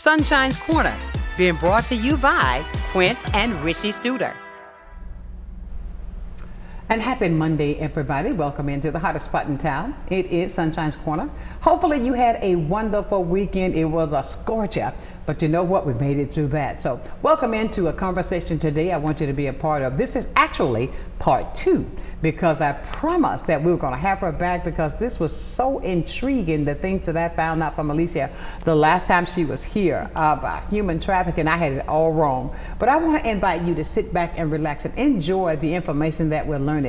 Sunshine's Corner, being brought to you by Quint and Richie Studer. And happy Monday, everybody. Welcome into the hottest spot in town. It is Sunshine's Corner. Hopefully you had a wonderful weekend. It was a scorcher, but you know what? We made it through that. So welcome into a conversation today I want you to be a part of. This is actually part two, because I promised that we were going to have her back, because this was so intriguing, the things that I found out from Alicia the last time she was here about human trafficking. I had it all wrong. But I want to invite you to sit back and relax and enjoy the information that we're learning.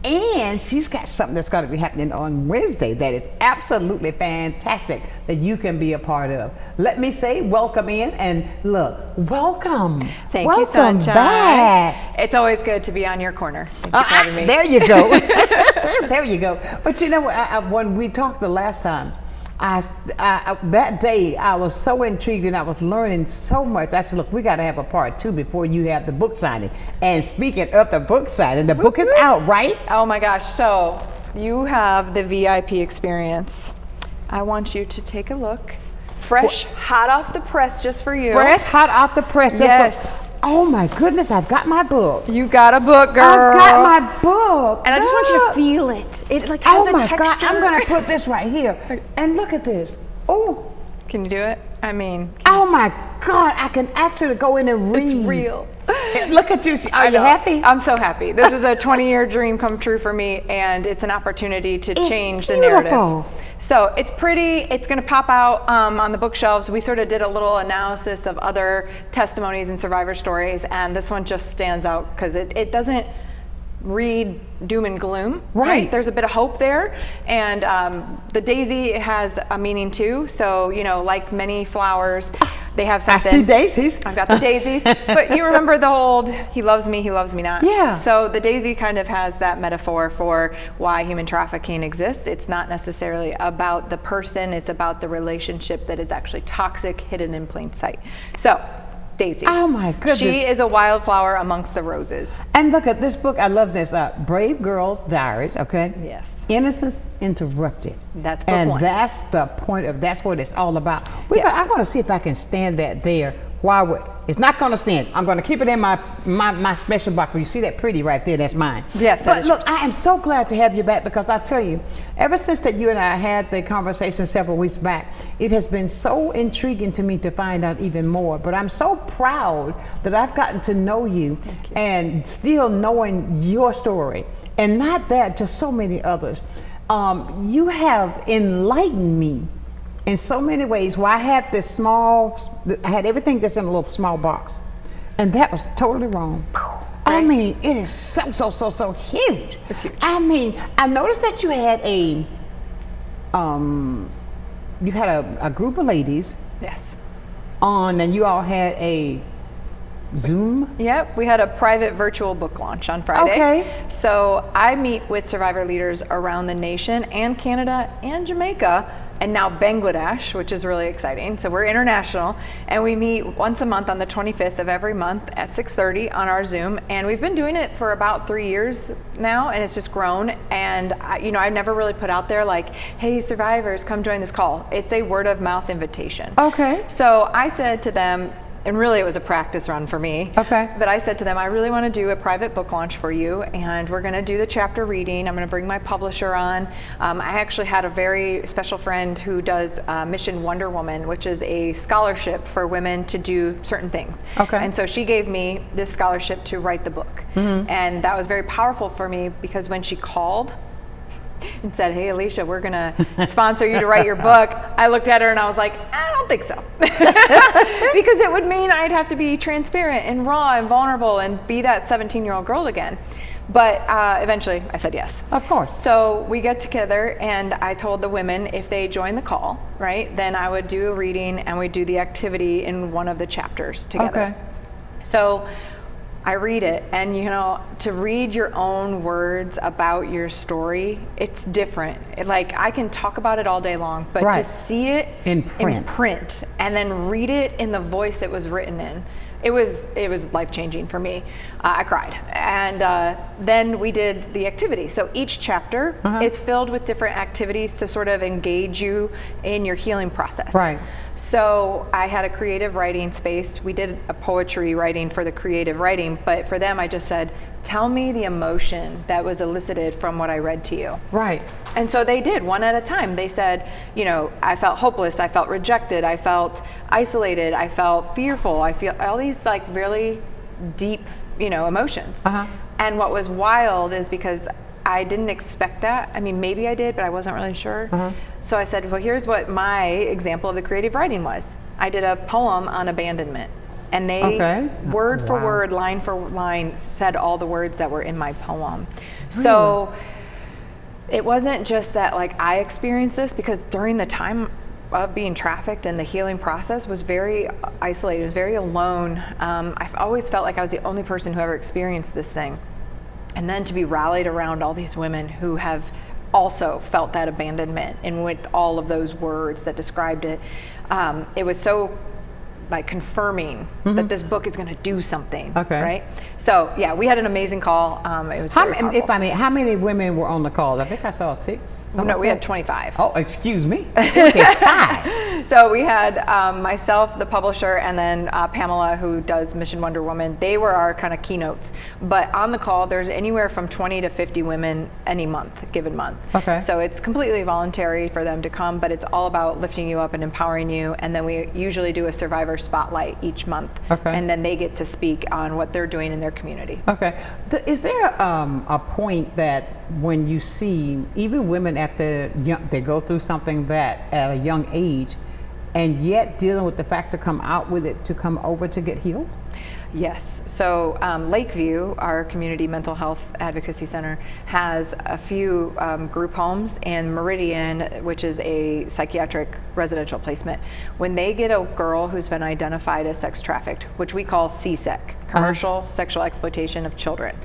And she's got something that's going to be happening on Wednesday that is absolutely fantastic that you can be a part of. Let me say welcome in, and look, welcome. Thank you, Sonshine. Back. It's always good to be on your corner. Thank you for having me. There you go. There you go. But you know what, when we talked the last time, that day I was so intrigued and I was learning so much. I said, look, we got to have a part two before you have the book signing. And speaking of the book signing, the book is out, right? Oh my gosh, so you have the VIP experience. I want you to take a look. Fresh, hot off the press just for you. Fresh, hot off the press. Yes. Oh my goodness, I've got my book. You got a book, girl. I've got my book. And I just want you to feel it. It like has oh a my texture. God, I'm going to put this right here. And look at this. Oh. Can you do it? I mean. Oh my God, I can actually go in and read. It's real. Look at you. Are you happy? I'm so happy. This is a 20-year dream come true for me, and it's an opportunity to change the beautiful. narrative. So it's pretty. It's going to pop out on the bookshelves. We sort of did a little analysis of other testimonies and survivor stories, and this one just stands out because it doesn't read doom and gloom. Right. There's a bit of hope there, and the daisy has a meaning too. So like many flowers, they have something. I see daisies. I've got the daisies, but you remember the old "he loves me not." Yeah. So the daisy kind of has that metaphor for why human trafficking exists. It's not necessarily about the person; it's about the relationship that is actually toxic, hidden in plain sight. So. Daisy. Oh my goodness. She is a wildflower amongst the roses. And look at this book. I love this. Brave Girls Diaries, okay? Yes. Innocence Interrupted. That's book and one. that's the point of, that's what it's all about. Yes. I'm going to see if I can stand that there. It's not going to stand. I'm going to keep it in my special box. You see that pretty right there? That's mine. Yes. But look, I am so glad to have you back, because I tell you, ever since that you and I had the conversation several weeks back, it has been so intriguing to me to find out even more. But I'm so proud that I've gotten to know you, and still knowing your story. And not that, just so many others. You have enlightened me in so many ways. Where I had I had everything that's in a little small box, and that was totally wrong. I mean, it is so huge. It's huge. I mean, I noticed that you had a group of ladies. Yes. On, and you all had a Zoom? Yep, we had a private virtual book launch on Friday. Okay. So I meet with survivor leaders around the nation, and Canada and Jamaica, and now Bangladesh, which is really exciting. So we're international, and we meet once a month on the 25th of every month at 6:30 on our Zoom. And we've been doing it for about 3 years now, and it's just grown. And I've never really put out there like, hey, survivors, come join this call. It's a word of mouth invitation. Okay. So I said to them, and really it was a practice run for me. Okay. But I said to them, I really want to do a private book launch for you, and we're going to do the chapter reading. I'm going to bring my publisher on. I actually had a very special friend who does Mission Wonder Woman, which is a scholarship for women to do certain things. Okay. And so she gave me this scholarship to write the book. Mm-hmm. And that was very powerful for me, because when she called and said, hey, Alicia, we're going to sponsor you to write your book, I looked at her and I was like, I don't think so. Because it would mean I'd have to be transparent and raw and vulnerable and be that 17-year-old girl again. But eventually I said yes. Of course. So we get together, and I told the women if they join the call, right, then I would do a reading and we'd do the activity in one of the chapters together. Okay. So I read it, and to read your own words about your story, it's different. I can talk about it all day long, but to see it in print and then read it in the voice it was written in, It was life-changing for me. I cried. And then we did the activity. So each chapter is filled with different activities to sort of engage you in your healing process. Right. So I had a creative writing space. We did a poetry writing for the creative writing, but for them I just said, tell me the emotion that was elicited from what I read to you. Right. And so they did, one at a time. They said, you know, I felt hopeless, I felt rejected, I felt isolated, I felt fearful, I feel all these like really deep, you know, emotions. And what was wild is because I didn't expect that. I mean, maybe I did, but I wasn't really sure. So I said, well, here's what my example of the creative writing was. I did a poem on abandonment. And they, word for word, line for line, said all the words that were in my poem. Really? So it wasn't just that like I experienced this, because during the time of being trafficked and the healing process was very isolated, was very alone. I've always felt like I was the only person who ever experienced this thing. And then to be rallied around all these women who have also felt that abandonment, and with all of those words that described it, it was so like confirming that this book is going to do something, right? So yeah, we had an amazing call. It was very powerful. If I mean, how many women were on the call? I think I saw 6. No, we had 25. Oh, excuse me, 25. So we had myself, the publisher, and then Pamela, who does Mission Wonder Woman. They were our kind of keynotes. But on the call, there's anywhere from 20 to 50 women any month, given month. So it's completely voluntary for them to come, but it's all about lifting you up and empowering you. And then we usually do a survivor spotlight each month, and then they get to speak on what they're doing in their community. Is there a point that when you see even women after they go through something that at a young age, and yet dealing with the fact to come out with it, to come over to get healed? Yes. So Lakeview, our community mental health advocacy center, has a few group homes, and Meridian, which is a psychiatric residential placement. When they get a girl who's been identified as sex trafficked, which we call CSEC, commercial sexual exploitation of children,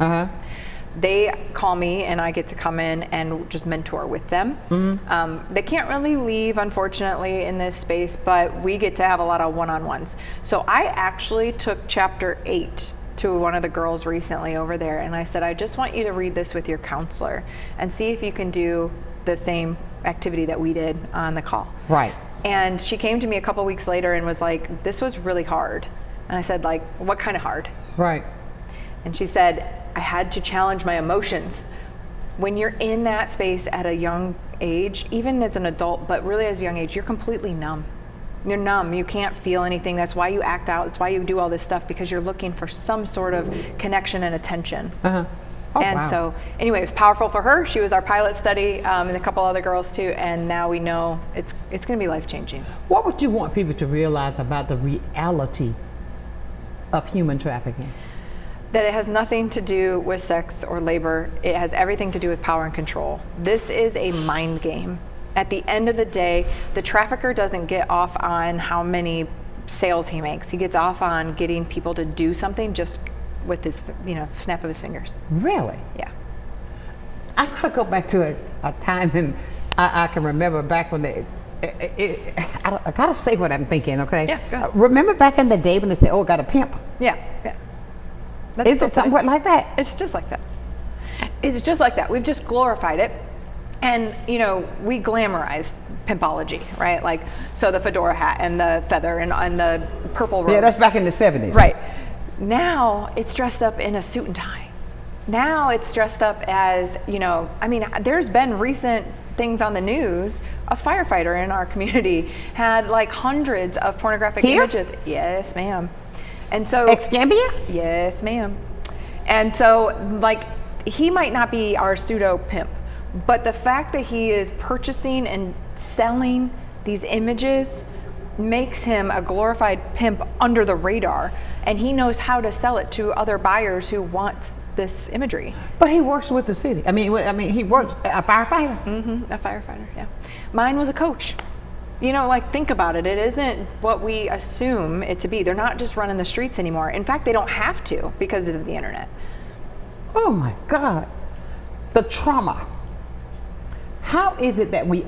they call me and I get to come in and just mentor with them. They can't really leave, unfortunately, in this space, but we get to have a lot of one-on-ones. So I actually took chapter 8 to one of the girls recently over there, and I said, I just want you to read this with your counselor and see if you can do the same activity that we did on the call. And she came to me a couple weeks later and was like, this was really hard. And I said, like, what kind of hard? And she said, I had to challenge my emotions. When you're in that space at a young age, even as an adult, but really as a young age, you're completely numb. You're numb, you can't feel anything. That's why you act out, that's why you do all this stuff, because you're looking for some sort of connection and attention. So anyway, it was powerful for her. She was our pilot study, and a couple other girls too, and now we know it's gonna be life-changing. What would you want people to realize about the reality of human trafficking? That it has nothing to do with sex or labor. It has everything to do with power and control. This is a mind game. At the end of the day, the trafficker doesn't get off on how many sales he makes. He gets off on getting people to do something just with his, snap of his fingers. Really? Yeah. I've got to go back to a time, and I can remember back when I got to say what I'm thinking, okay? Yeah, go ahead. Remember back in the day when they said, oh, got a pimp? Yeah. Is it somewhat like that? It's just like that. It's just like that. We've just glorified it. And, we glamorized pimpology, right? Like, so the fedora hat and the feather and the purple robes. Yeah, that's back in the 70s. Right. Now it's dressed up in a suit and tie. Now it's dressed up as, there's been recent things on the news. A firefighter in our community had like hundreds of pornographic images. Yes, ma'am. And so Excambia? Yes, ma'am. And so like he might not be our pseudo pimp, but the fact that he is purchasing and selling these images makes him a glorified pimp under the radar, and he knows how to sell it to other buyers who want this imagery. But he works with the city. I mean, he works a firefighter. A firefighter. Yeah. Mine was a coach. Think about it. It isn't what we assume it to be. They're not just running the streets anymore. In fact, they don't have to because of the internet. Oh my God. The trauma. How is it that we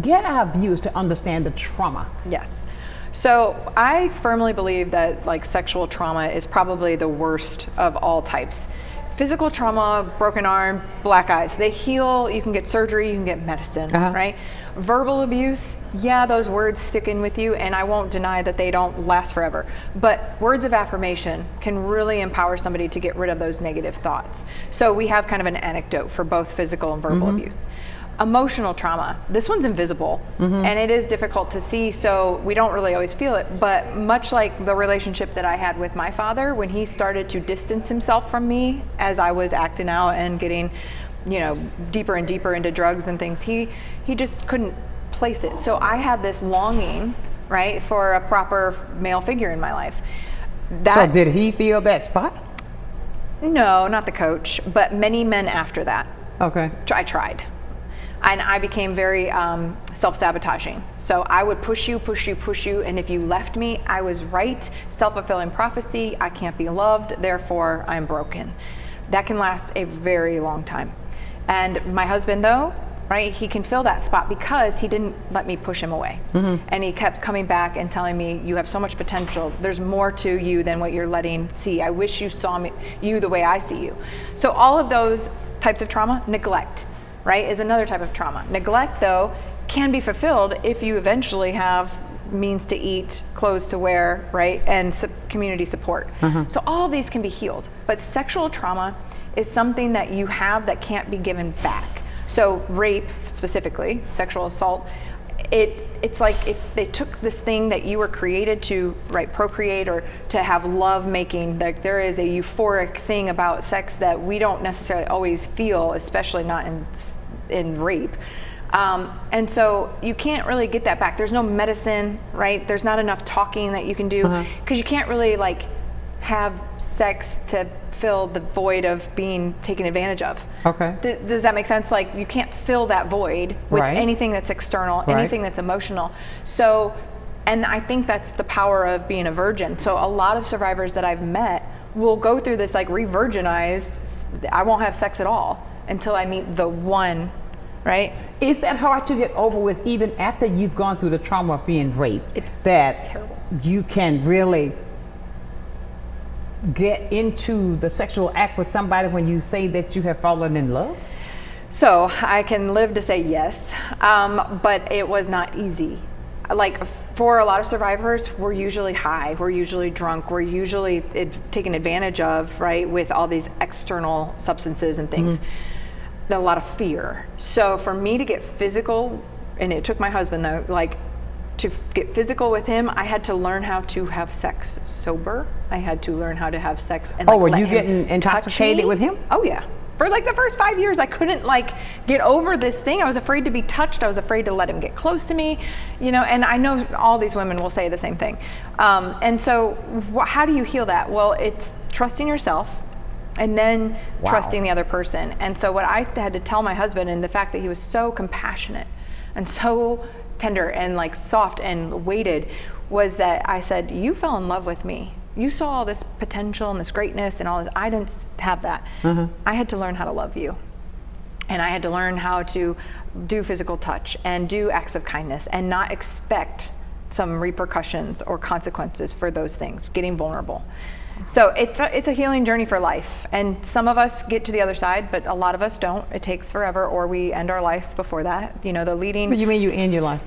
get our viewers to understand the trauma? Yes. So I firmly believe that like sexual trauma is probably the worst of all types. Physical trauma, broken arm, black eyes, they heal. You can get surgery, you can get medicine, right? Verbal abuse, yeah, those words stick in with you, and I won't deny that they don't last forever. But words of affirmation can really empower somebody to get rid of those negative thoughts. So we have kind of an anecdote for both physical and verbal abuse. Emotional trauma, this one's invisible, and it is difficult to see, so we don't really always feel it. But much like the relationship that I had with my father, when he started to distance himself from me as I was acting out and getting, deeper and deeper into drugs and things, he just couldn't place it. So I had this longing, right, for a proper male figure in my life. So did he feel that spot? No, not the coach, but many men after that. Okay. I tried. And I became very self-sabotaging. So I would push you, and if you left me, I was right. Self-fulfilling prophecy, I can't be loved, therefore I'm broken. That can last a very long time. And my husband though, right, he can fill that spot because he didn't let me push him away. And he kept coming back and telling me, you have so much potential, there's more to you than what you're letting see. I wish you saw you the way I see you. So all of those types of trauma, neglect, right, is another type of trauma. Neglect, though, can be fulfilled if you eventually have means to eat, clothes to wear, right, and community support. So all of these can be healed. But sexual trauma is something that you have that can't be given back. So rape, specifically, sexual assault, it's like they took this thing that you were created to, right, procreate or to have love making. Like there is a euphoric thing about sex that we don't necessarily always feel, especially not in rape. And so you can't really get that back. There's no medicine, right? There's not enough talking that you can do because you can't really like have sex to fill the void of being taken advantage of. Okay. Does that make sense? Like you can't fill that void with anything that's external, anything that's emotional. So, and I think that's the power of being a virgin. So a lot of survivors that I've met will go through this like re-virginize, I won't have sex at all until I meet the one, right? Is that hard to get over with even after you've gone through the trauma of being raped? It's that terrible. You can really get into the sexual act with somebody when you say that you have fallen in love? So I can live to say yes, but it was not easy. Like for a lot of survivors, we're usually high, we're usually drunk, we're usually taken advantage of, right, with all these external substances and things. A lot of fear. So for me to get physical, and it took my husband though, like to get physical with him, I had to learn how to have sex sober. I had to learn how to have sex and were you getting intoxicated with him? Oh yeah. For like the first 5 years, I couldn't like get over this thing. I was afraid to be touched. I was afraid to let him get close to me, and I know all these women will say the same thing. And so how do you heal that? Well, it's trusting yourself and then trusting the other person. And so what I had to tell my husband, and the fact that he was so compassionate and so tender and like soft and weighted, was that I said, you fell in love with me. You saw all this potential and this greatness and all this. I didn't have that. I had to learn how to love you. And I had to learn how to do physical touch and do acts of kindness and not expect some repercussions or consequences for those things, getting vulnerable. So it's a healing journey for life. And some of us get to the other side, but a lot of us don't. It takes forever, or we end our life before that. The leading... What do you mean you end your life?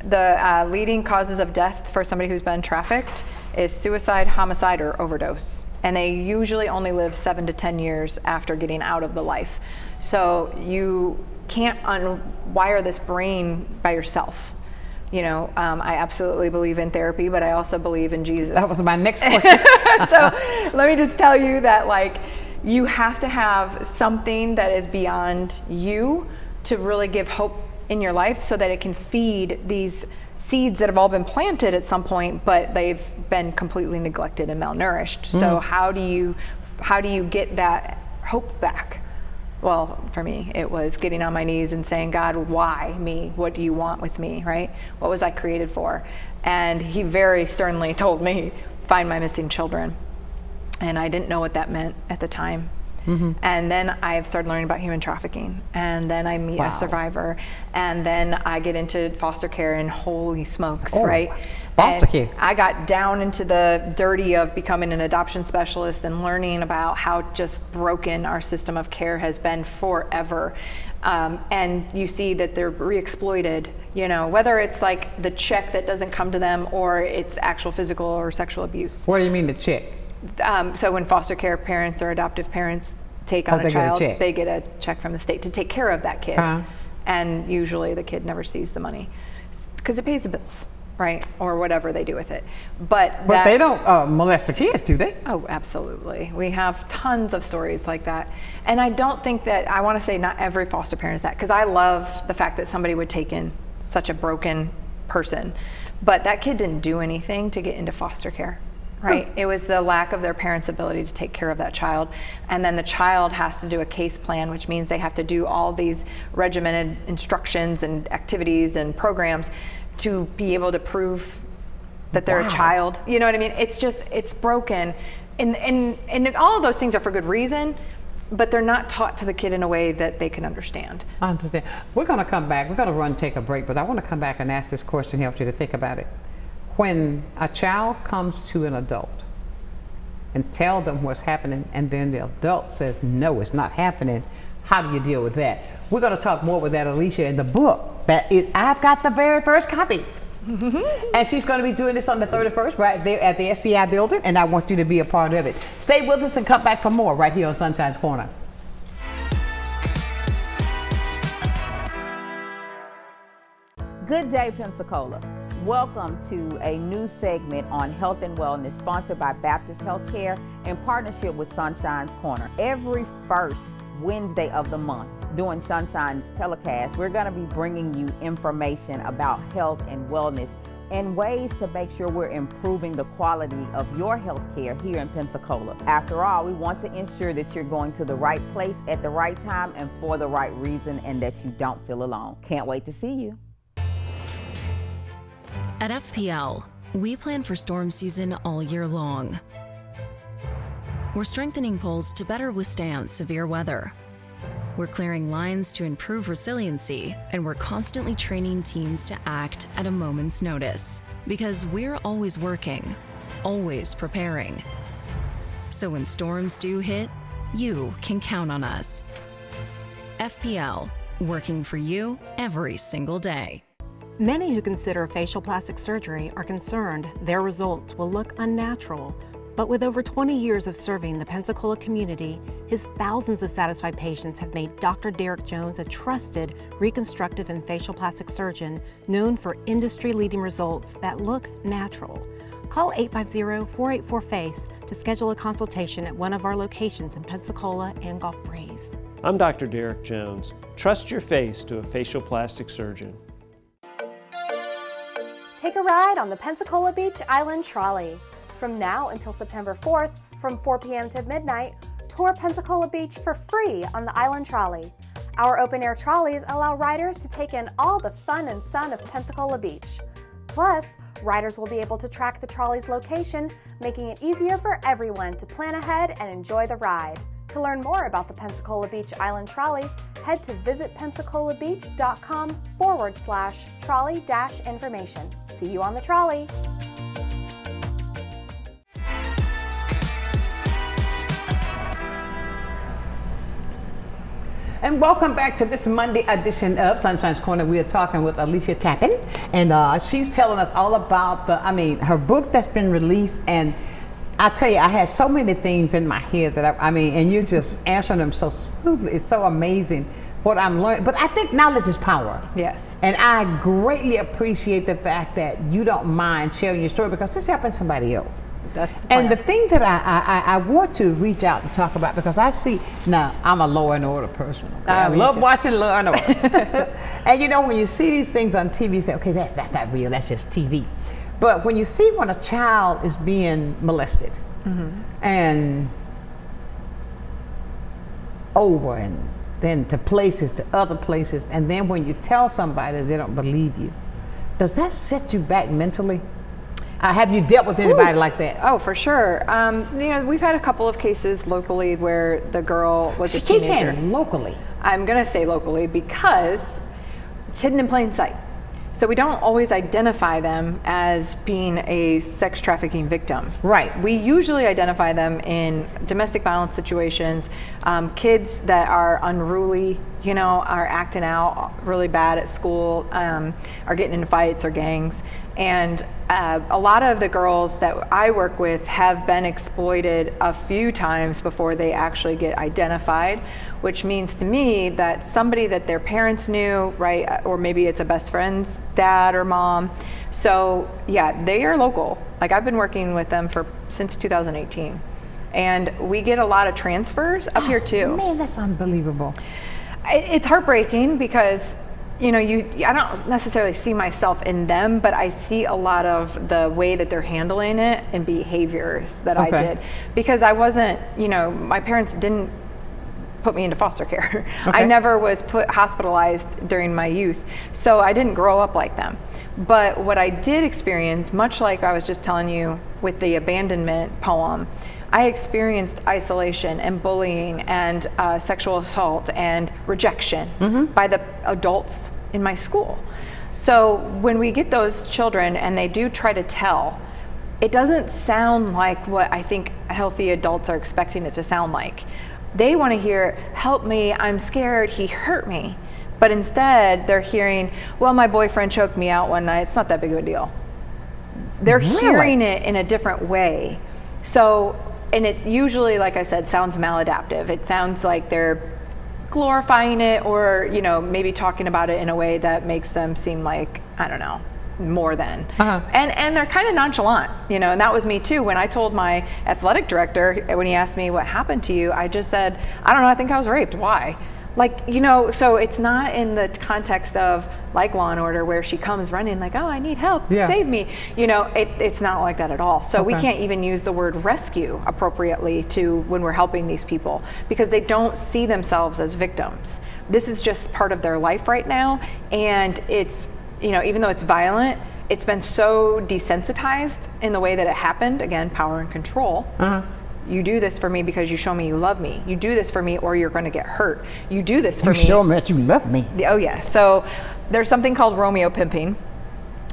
The leading causes of death for somebody who's been trafficked is suicide, homicide, or overdose. And they usually only live 7 to 10 years after getting out of the life. So you can't unwire this brain by yourself. I absolutely believe in therapy, but I also believe in Jesus. That was my next question. So let me just tell you that you have to have something that is beyond you to really give hope in your life so that it can feed these seeds that have all been planted at some point, but they've been completely neglected and malnourished. So how do you get that hope back? Well, for me, it was getting on my knees and saying, God, why me? What do you want with me, right? What was I created for? And he very sternly told me, find my missing children. And I didn't know what that meant at the time. And then I started learning about human trafficking, and then I meet a survivor, and then I get into foster care, and holy smokes, right? Foster care. I got down into the dirty of becoming an adoption specialist and learning about how just broken our system of care has been forever. And you see that they're re-exploited, you know, whether it's like the check that doesn't come to them or it's actual physical or sexual abuse. What do you mean the check? So when foster care parents or adoptive parents take on a child, they get a check from the state to take care of that kid. And usually the kid never sees the money because it pays the bills, right? Or whatever they do with it. But they don't molest the kids, do they? Oh, absolutely. We have tons of stories like that. And I don't think that, I want to say not every foster parent is that, because I love the fact that somebody would take in such a broken person. But that kid didn't do anything to get into foster care, right? It was the lack of their parents' ability to take care of that child. And then the child has to do a case plan, which means they have to do all these regimented instructions and activities and programs to be able to prove that they're a child. You know what I mean? It's just, it's broken. And all of those things are for good reason, but they're not taught to the kid in a way that they can understand. I understand. We're going to come back. We're going to take a break, but I want to come back and ask this question, help you to think about it. When a child comes to an adult and tell them what's happening, and then the adult says, no, it's not happening, how do you deal with that? We're going to talk more with that, Alicia, in the book. That is, I've got the very first copy. And she's going to be doing this on the 31st right there at the SCI building, and I want you to be a part of it. Stay with us and come back for more right here on Sunshine's Corner. Good day, Pensacola. Welcome to a new segment on health and wellness sponsored by Baptist Healthcare in partnership with Sunshine's Corner. Every first Wednesday of the month during Sunshine's telecast, we're going to be bringing you information about health and wellness and ways to make sure we're improving the quality of your health care here in Pensacola. After all, we want to ensure that you're going to the right place at the right time and for the right reason, and that you don't feel alone. Can't wait to see you. At FPL, we plan for storm season all year long. We're strengthening poles to better withstand severe weather. We're clearing lines to improve resiliency, and we're constantly training teams to act at a moment's notice. Because we're always working, always preparing. So when storms do hit, you can count on us. FPL, working for you every single day. Many who consider facial plastic surgery are concerned their results will look unnatural. But with over 20 years of serving the Pensacola community, his thousands of satisfied patients have made Dr. Derek Jones a trusted reconstructive and facial plastic surgeon known for industry-leading results that look natural. Call 850-484-FACE to schedule a consultation at one of our locations in Pensacola and Gulf Breeze. I'm Dr. Derek Jones. Trust your face to a facial plastic surgeon. Take a ride on the Pensacola Beach Island Trolley. From now until September 4th, from 4 p.m. to midnight, tour Pensacola Beach for free on the Island Trolley. Our open-air trolleys allow riders to take in all the fun and sun of Pensacola Beach. Plus, riders will be able to track the trolley's location, making it easier for everyone to plan ahead and enjoy the ride. To learn more about the Pensacola Beach Island Trolley, head to visitpensacolabeach.com/trolley-information. See you on the trolley. And welcome back to this Monday edition of Sunshine's Corner. We are talking with Alicia Tappan, and she's telling us all about her book that's been released. And I tell you, I had so many things in my head that and you're just answering them so smoothly. It's so amazing what I'm learning. But I think knowledge is power. Yes. And I greatly appreciate the fact that you don't mind sharing your story, because this happened to somebody else. That's the plan. And the thing that I want to reach out and talk about, because I see, now I'm a Law and Order person. Okay? I love watching Law and Order. And you know, when you see these things on TV, you say, okay, that's not real, that's just TV. But when you see when a child is being molested and over and then to places, to other places, and then when you tell somebody, they don't believe you, does that set you back mentally? Have you dealt with anybody like that? Oh, for sure. We've had a couple of cases locally where the girl was a teenager. Keep saying locally. I'm going to say locally because it's hidden in plain sight. So we don't always identify them as being a sex trafficking victim. Right. We usually identify them in domestic violence situations, kids that are unruly, are acting out really bad at school, are getting into fights or gangs. And a lot of the girls that I work with have been exploited a few times before they actually get identified, which means to me that somebody that their parents knew, right, or maybe it's a best friend's dad or mom. So yeah, they are local. Like I've been working with them since 2018. And we get a lot of transfers up here too. Man, that's unbelievable. It's heartbreaking because I don't necessarily see myself in them, but I see a lot of the way that they're handling it and behaviors that I did. Because I wasn't, my parents didn't put me into foster care. I never was hospitalized during my youth, so I didn't grow up like them. But what I did experience, much like I was just telling you with the abandonment poem, I experienced isolation and bullying and sexual assault and rejection by the adults in my school. So when we get those children and they do try to tell, it doesn't sound like what I think healthy adults are expecting it to sound like. They want to hear, help me, I'm scared, he hurt me. But instead they're hearing, well, my boyfriend choked me out one night, it's not that big of a deal. They're hearing it in a different way. So, and it usually, like I said, sounds maladaptive. It sounds like they're glorifying it or, maybe talking about it in a way that makes them seem like, I don't know, more than. And they're kind of nonchalant, and that was me too. When I told my athletic director, when he asked me what happened to you, I just said, I don't know, I think I was raped. Why? So it's not in the context of like Law and Order where she comes running like, oh, I need help, save me. It's not like that at all. So we can't even use the word rescue appropriately when we're helping these people because they don't see themselves as victims. This is just part of their life right now. And it's, even though it's violent, it's been so desensitized in the way that it happened. Again, power and control. You do this for me because you show me you love me. You do this for me or you're going to get hurt. You do this for me. You show me that you love me. Oh yeah. So there's something called Romeo pimping.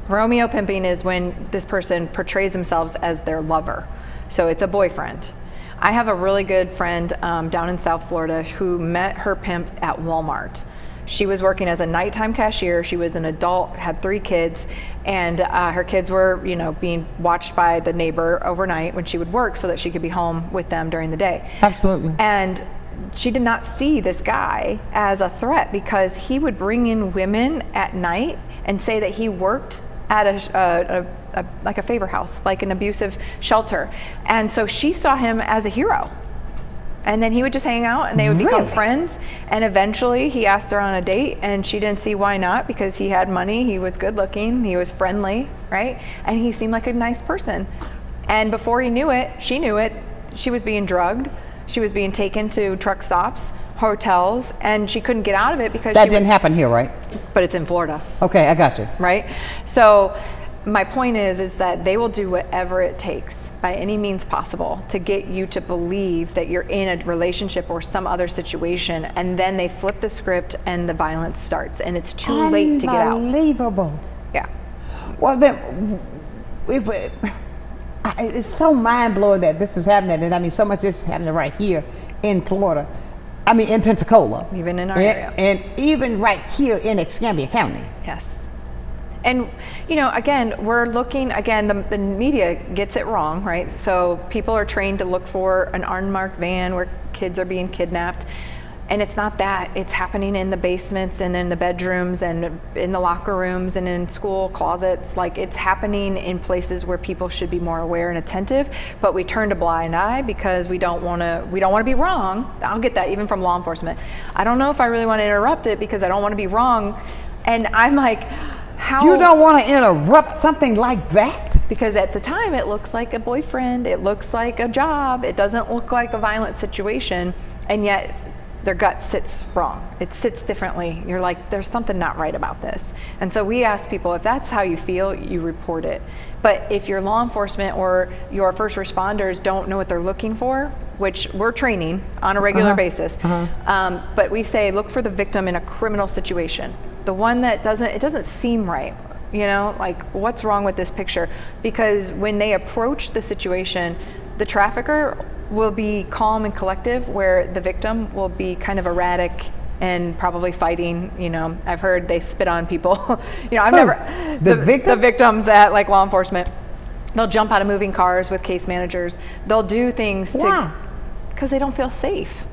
Romeo pimping is when this person portrays themselves as their lover. So it's a boyfriend. I have a really good friend down in South Florida who met her pimp at Walmart. She was working as a nighttime cashier. She was an adult, had 3 kids, and her kids were, being watched by the neighbor overnight when she would work so that she could be home with them during the day. Absolutely. And she did not see this guy as a threat because he would bring in women at night and say that he worked at like a favor house, like an abusive shelter. And so she saw him as a hero. And then he would just hang out and they would become friends. And eventually he asked her on a date and she didn't see why not because he had money, he was good looking, he was friendly, right? And he seemed like a nice person. And before he knew it, she was being drugged. She was being taken to truck stops, hotels, and she couldn't get out of it because that didn't happen here, right? But it's in Florida. Okay, I got you. Right? So my point is that they will do whatever it takes by any means possible to get you to believe that you're in a relationship or some other situation, and then they flip the script and the violence starts and it's too late to get out. Unbelievable. Yeah. Well, then, it's so mind-blowing that this is happening, and I mean, so much is happening right here in Florida. I mean, in Pensacola. Even in our area. And even right here in Escambia County. Yes. And, again, we're looking, the media gets it wrong, right? So people are trained to look for an unmarked van where kids are being kidnapped. And it's not that. It's happening in the basements and in the bedrooms and in the locker rooms and in school closets. Like, it's happening in places where people should be more aware and attentive, but we turned a blind eye because we don't want to be wrong. I'll get that even from law enforcement. I don't know if I really want to interrupt it because I don't want to be wrong. And I'm like, how? You don't want to interrupt something like that? Because at the time it looks like a boyfriend, it looks like a job, it doesn't look like a violent situation, and yet their gut sits wrong. It sits differently. You're like, there's something not right about this. And so we ask people, if that's how you feel, you report it. But if your law enforcement or your first responders don't know what they're looking for, which we're training on a regular basis, but we say, look for the victim in a criminal situation. The one that it doesn't seem right. You know, like, what's wrong with this picture? Because when they approach the situation, the trafficker will be calm and collective, where the victim will be kind of erratic and probably fighting. You know, I've heard they spit on people. You know, I've never, the victims at like law enforcement, they'll jump out of moving cars with case managers. They'll do things because they don't feel safe.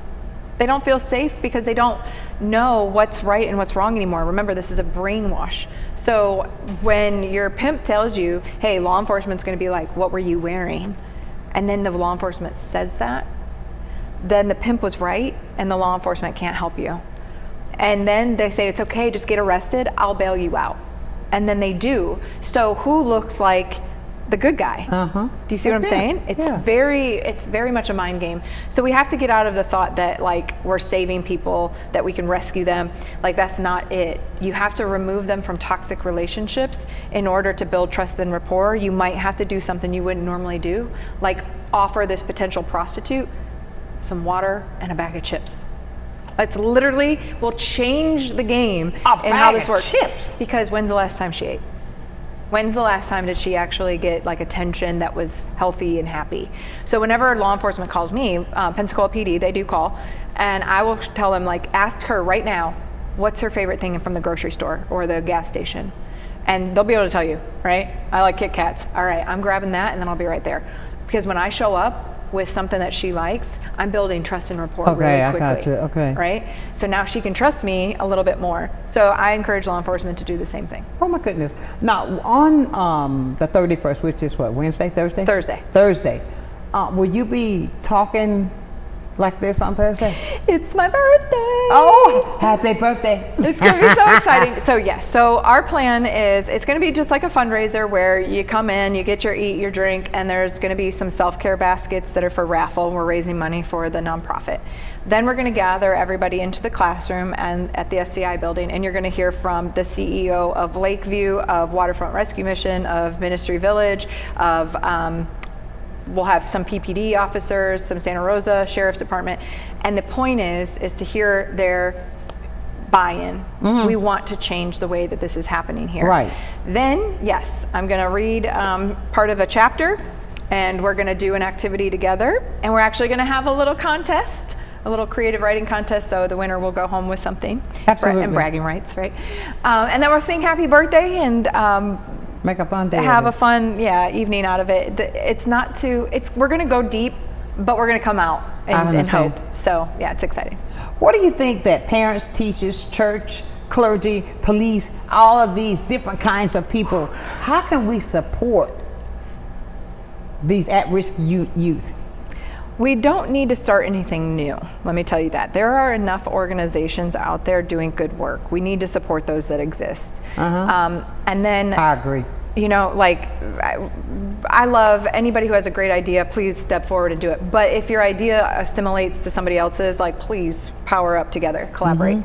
They don't feel safe because they don't know what's right and what's wrong anymore. Remember, this is a brainwash. So when your pimp tells you, hey, law enforcement's going to be like, what were you wearing? And then the law enforcement says that, then the pimp was right and the law enforcement can't help you. And then they say, it's okay, just get arrested, I'll bail you out. And then they do. So who looks like the good guy? Do you see what I'm saying? It's very much a mind game. So we have to get out of the thought that like we're saving people, that we can rescue them. Like, that's not it. You have to remove them from toxic relationships in order to build trust and rapport. You might have to do something you wouldn't normally do, like offer this potential prostitute some water and a bag of chips. That's literally will change the game in how this works. Chips. Because when's the last time she ate? When's the last time did she actually get like attention that was healthy and happy? So whenever law enforcement calls me, Pensacola PD, they do call, and I will tell them, like, ask her right now, what's her favorite thing from the grocery store or the gas station? And they'll be able to tell you, right? I like Kit Kats. All right, I'm grabbing that and then I'll be right there. Because when I show up with something that she likes, I'm building trust and rapport really quickly. I got you. Okay. Right? So now she can trust me a little bit more. So I encourage law enforcement to do the same thing. Oh my goodness. Now on the 31st, which is what, Wednesday, Thursday? Thursday. Will you be talking like this on Thursday? It's my birthday. Oh, happy birthday. It's going to be so exciting. So yes, so our plan is, it's going to be just like a fundraiser where you come in, you get your eat, your drink, and there's going to be some self-care baskets that are for raffle. We're raising money for the nonprofit. Then we're going to gather everybody into the classroom and at the SCI building, and you're going to hear from the CEO of Lakeview, of Waterfront Rescue Mission, of Ministry Village, of we'll have some PPD officers, some Santa Rosa Sheriff's Department, and the point is to hear their buy-in. We want to change the way that this is happening here. Right. Then, yes, I'm going to read part of a chapter, and we're going to do an activity together, and we're actually going to have a little contest, a little creative writing contest, so the winner will go home with something. Absolutely. And bragging rights, right? And then we'll sing happy birthday and make a fun day. Have a fun, evening out of it. It's not too, we're going to go deep, but we're going to come out and hope. So yeah, it's exciting. What do you think that parents, teachers, church, clergy, police, all of these different kinds of people, how can we support these at-risk youth? We don't need to start anything new. Let me tell you that. There are enough organizations out there doing good work. We need to support those that exist. And then I agree. You know, like, I love anybody who has a great idea, please step forward and do it. But if your idea assimilates to somebody else's, like, please power up together, collaborate.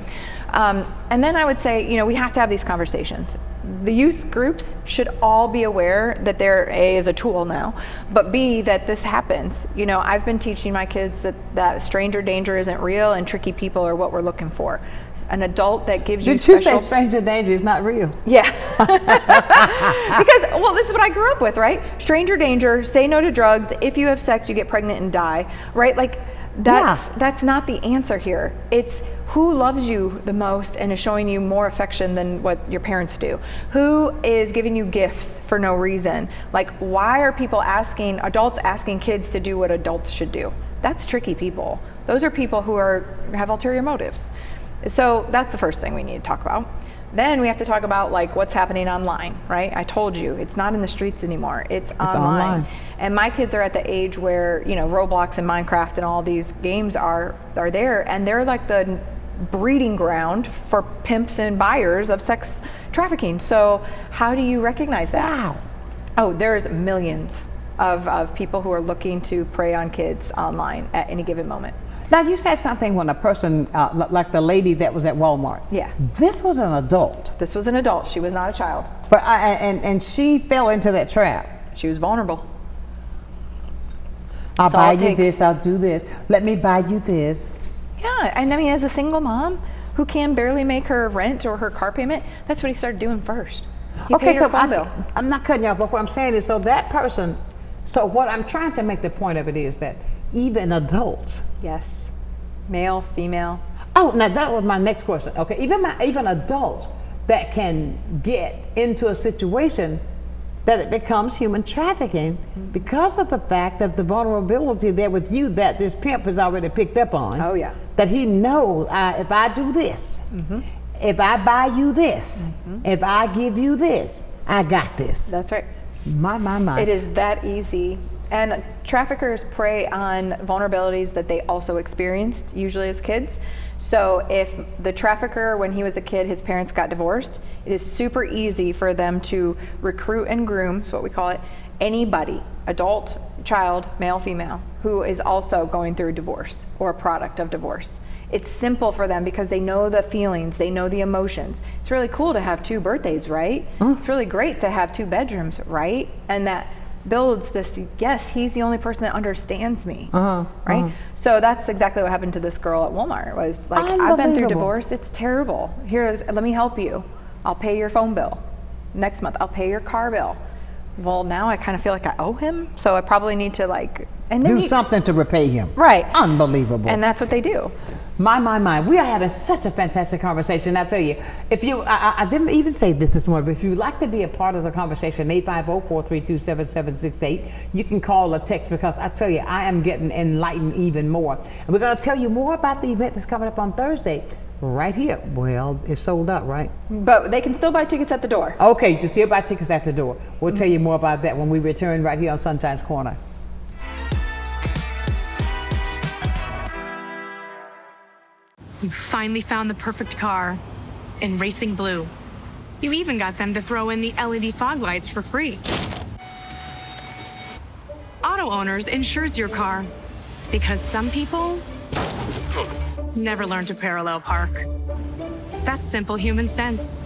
And then I would say, we have to have these conversations. The youth groups should all be aware that they're A, is a tool now, but B, that this happens. I've been teaching my kids that stranger danger isn't real and tricky people are what we're looking for. An adult that gives you Did you say stranger danger is not real? Yeah. Because, this is what I grew up with, right? Stranger danger, say no to drugs, if you have sex, you get pregnant and die, right? Like, that's not the answer here. It's who loves you the most and is showing you more affection than what your parents do. Who is giving you gifts for no reason? Like, why are people adults asking kids to do what adults should do? That's tricky people. Those are people who have ulterior motives. So that's the first thing we need to talk about. Then we have to talk about, like, what's happening online, right? I told you, it's not in the streets anymore. It's online. And my kids are at the age where, Roblox and Minecraft and all these games are there, and they're like the breeding ground for pimps and buyers of sex trafficking. So how do you recognize that? Wow. Oh, there's millions of people who are looking to prey on kids online at any given moment. Now you said something when a person, like the lady that was at Walmart. Yeah. This was an adult. This was an adult. She was not a child. But and she fell into that trap. She was vulnerable. I'll That's all buy it you takes. this, I'll do this. Let me buy you this. Yeah, and I mean, as a single mom who can barely make her rent or her car payment, that's what he started doing first. He Okay, paid so her phone bill. I'm not cutting you off, but what I'm saying is, so that person, so what I'm trying to make the point of it is that even adults. Yes, male, female. Oh, now that was my next question. Okay, even adults that can get into a situation that it becomes human trafficking because of the fact of the vulnerability there with you that this pimp has already picked up on. Oh, yeah. That he knows if I do this, if I buy you this, if I give you this, I got this. That's right. My. It is that easy. And traffickers prey on vulnerabilities that they also experienced, usually as kids. So if the trafficker, when he was a kid, his parents got divorced, it is super easy for them to recruit and groom, is what we call it, anybody, adult, child, male, female, who is also going through divorce or a product of divorce. It's simple for them because they know the feelings, they know the emotions. It's really cool to have 2 birthdays, right? It's really great to have 2 bedrooms, right? And that builds this, yes, he's the only person that understands me, right? So that's exactly what happened to this girl at Walmart. Was like, I've been through divorce, it's terrible. Let me help you. I'll pay your phone bill. Next month, I'll pay your car bill. Well, now I kind of feel like I owe him, so I probably need to and then do something to repay him. Right. Unbelievable. And that's what they do. My. We are having such a fantastic conversation. I tell you, if you, I didn't even say this morning, but if you'd like to be a part of the conversation, 850-432-7768, you can call or text because I tell you, I am getting enlightened even more. And we're going to tell you more about the event that's coming up on Thursday. Right here. Well, it's sold out, right? But they can still buy tickets at the door. Okay, you can still buy tickets at the door. We'll tell you more about that when we return right here on Sunshine's Corner. You finally found the perfect car in racing blue. You even got them to throw in the LED fog lights for free. Auto Owners insures your car because some people never learn to parallel park. That's simple human sense.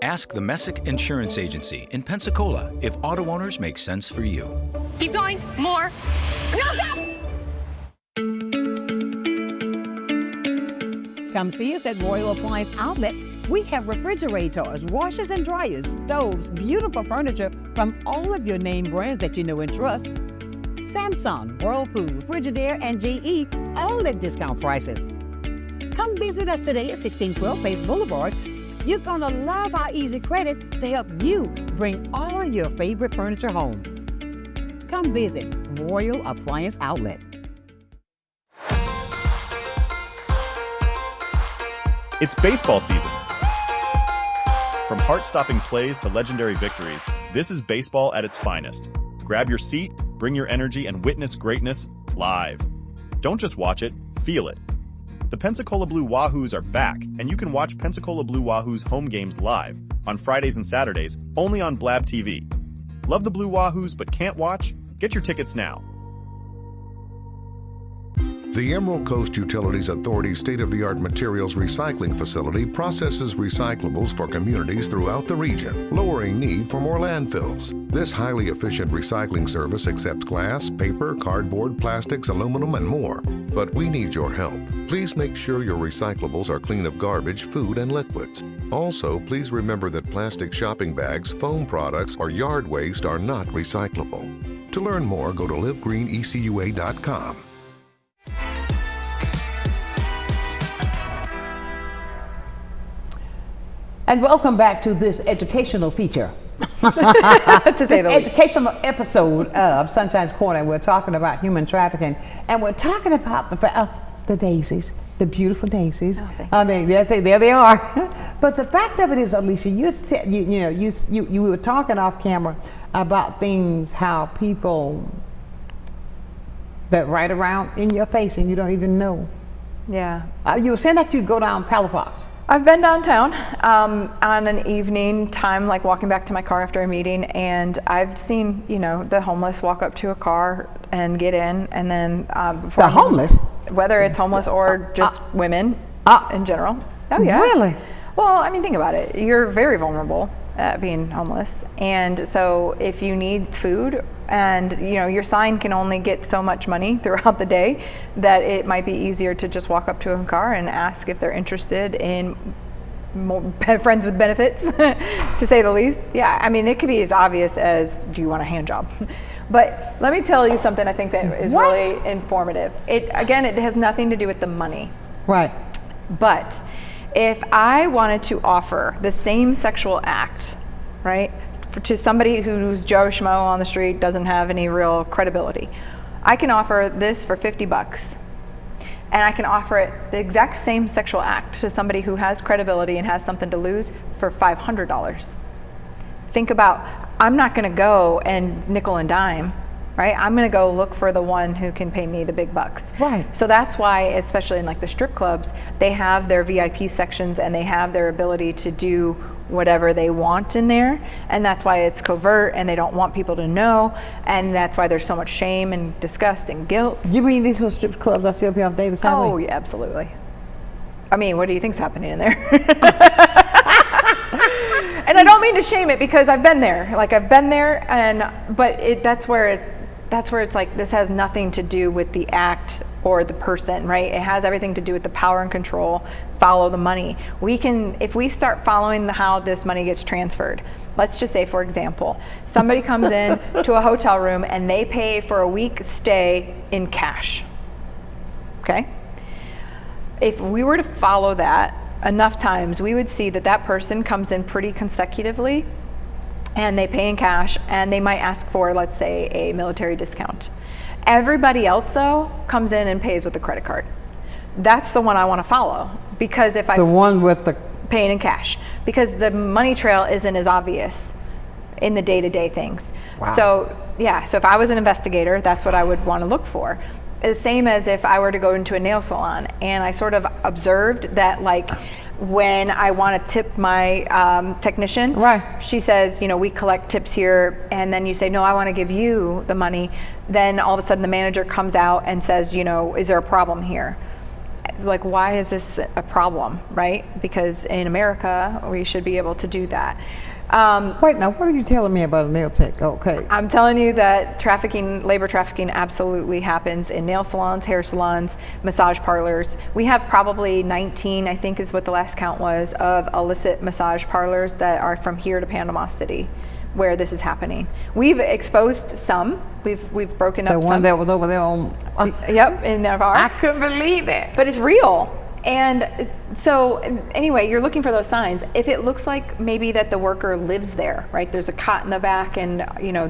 Ask the Messick Insurance Agency in Pensacola if Auto Owners make sense for you. Keep going, more. No, stop! Come see us at Royal Appliance Outlet. We have refrigerators, washers and dryers, stoves, beautiful furniture from all of your name brands that you know and trust. Samsung, Whirlpool, Frigidaire, and GE, all at discount prices. Come visit us today at 1612 Face Boulevard. You're gonna love our easy credit to help you bring all of your favorite furniture home. Come visit Royal Appliance Outlet. It's baseball season. From heart-stopping plays to legendary victories, this is baseball at its finest. Grab your seat, bring your energy, and witness greatness live. Don't just watch it, feel it. The Pensacola Blue Wahoos are back, and you can watch Pensacola Blue Wahoos home games live on Fridays and Saturdays, only on Blab TV. Love the Blue Wahoos but can't watch? Get your tickets now. The Emerald Coast Utilities Authority's state-of-the-art materials recycling facility processes recyclables for communities throughout the region, lowering need for more landfills. This highly efficient recycling service accepts glass, paper, cardboard, plastics, aluminum, and more. But we need your help. Please make sure your recyclables are clean of garbage, food, and liquids. Also, please remember that plastic shopping bags, foam products, or yard waste are not recyclable. To learn more, go to livegreenecua.com. And welcome back to this educational feature. This educational episode of Sunshine's Corner. We're talking about human trafficking, and we're talking about the daisies, the beautiful daisies. I mean, there they are. But the fact of it is, Alicia, you were talking off camera about things, how people that right around in your face and you don't even know. Yeah. You were saying that you go down Palafox. I've been downtown on an evening time, like walking back to my car after a meeting, and I've seen, the homeless walk up to a car and get in, and then the homeless, whether it's homeless or just women in general. Oh yeah, really? Well, I mean, think about it. You're very vulnerable at being homeless, and so if you need food, and your sign can only get so much money throughout the day, that it might be easier to just walk up to a car and ask if they're interested in more friends with benefits, to say the least. Yeah, I mean, it could be as obvious as, do you want a hand job? But let me tell you something I think that is really informative. It has nothing to do with the money. Right. But if I wanted to offer the same sexual act, right, to somebody who's Joe Schmo on the street, doesn't have any real credibility, I can offer this for $50. And I can offer it, the exact same sexual act, to somebody who has credibility and has something to lose, for $500. Think about, I'm not gonna go and nickel and dime, right? I'm gonna go look for the one who can pay me the big bucks. Right. So that's why, especially in like the strip clubs, they have their VIP sections and they have their ability to do whatever they want in there, and that's why it's covert and they don't want people to know, and that's why there's so much shame and disgust and guilt. You mean these little strip clubs I see up here on Davis Highway? Oh yeah, absolutely. I mean, what do you think's happening in there? And I don't mean to shame it, because I've been there. Like, I've been there, but that's where it's like, this has nothing to do with the act or the person, right? It has everything to do with the power and control. Follow the money. If we start following how this money gets transferred, let's just say, for example, somebody comes in to a hotel room and they pay for a week's stay in cash. Okay? If we were to follow that enough times, we would see that person comes in pretty consecutively, and they pay in cash, and they might ask for, let's say, a military discount. Everybody else, though, comes in and pays with a credit card. That's the one I want to follow, because if the one with the paying in cash, because the money trail isn't as obvious in the day-to-day things. Wow. So yeah, so if I was an investigator, that's what I would want to look for. The same as if I were to go into a nail salon and I sort of observed that, like, when I want to tip my technician, right, she says, we collect tips here, and then you say, no, I want to give you the money. Then all of a sudden the manager comes out and says, is there a problem here? Like, why is this a problem, right? Because in America, we should be able to do that. Wait, now what are you telling me about a nail tech? Okay. I'm telling you that labor trafficking absolutely happens in nail salons, hair salons, massage parlors. We have probably 19, I think is what the last count was, of illicit massage parlors that are from here to Panama City, where this is happening. We've exposed some. We've broken up some. The one that was over there on... Yep, in Navarre. I couldn't believe it. But it's real. And so anyway, you're looking for those signs. If it looks like maybe that the worker lives there, right? There's a cot in the back, and